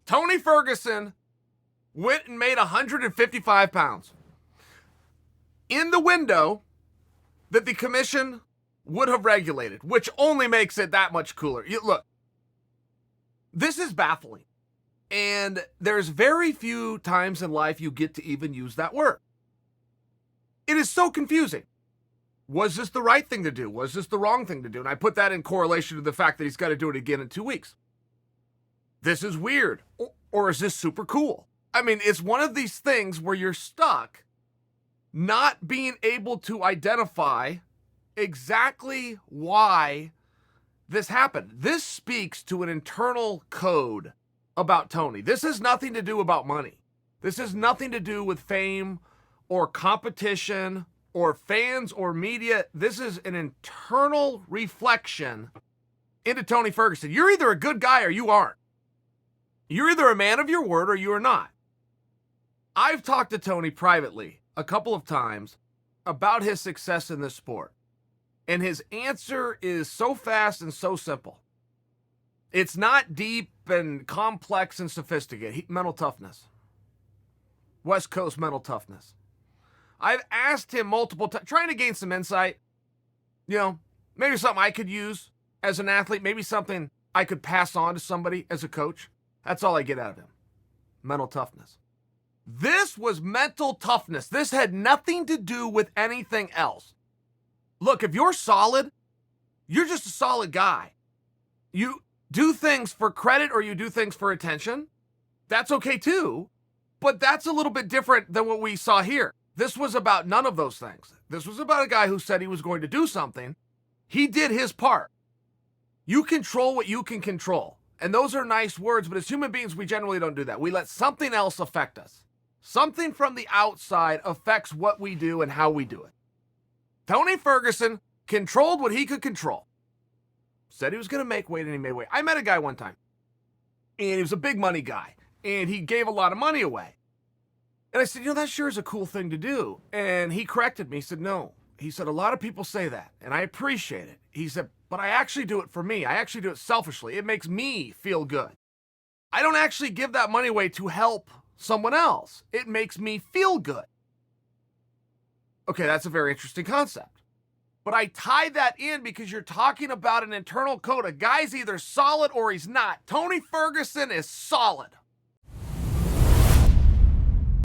Tony Ferguson went and made 155 pounds in the window that the commission would have regulated, which only makes it that much cooler. Look, this is baffling. And there's very few times in life you get to even use that word. It is so confusing. Was this the right thing to do? Was this the wrong thing to do? And I put that in correlation to the fact that he's got to do it again in 2 weeks. This is weird. Or is this super cool? I mean, it's one of these things where you're stuck not being able to identify exactly why this happened. This speaks to an internal code about Tony. This has nothing to do about money. This has nothing to do with fame or competition or fans or media. This is an internal reflection into Tony Ferguson. You're either a good guy or you aren't. You're either a man of your word or you are not. I've talked to Tony privately a couple of times about his success in this sport. And his answer is so fast and so simple. It's not deep and complex and sophisticated. Mental toughness. West Coast mental toughness. I've asked him multiple times, trying to gain some insight. Maybe something I could use as an athlete. Maybe something I could pass on to somebody as a coach. That's all I get out of him. Mental toughness. This was mental toughness. This had nothing to do with anything else. Look, if you're solid, you're just a solid guy. You do things for credit or you do things for attention. That's okay too, but that's a little bit different than what we saw here. This was about none of those things. This was about a guy who said he was going to do something. He did his part. You control what you can control. And those are nice words, but as human beings, we generally don't do that. We let something else affect us. Something from the outside affects what we do and how we do it. Tony Ferguson controlled what he could control. Said he was going to make weight and he made weight. I met a guy one time and he was a big money guy and he gave a lot of money away. And I said, that sure is a cool thing to do. And he corrected me. He said, no. He said, a lot of people say that and I appreciate it. He said, but I actually do it for me. I actually do it selfishly. It makes me feel good. I don't actually give that money away to help someone else. It makes me feel good. Okay, that's a very interesting concept. But I tie that in because you're talking about an internal code. A guy's either solid or he's not. Tony Ferguson is solid.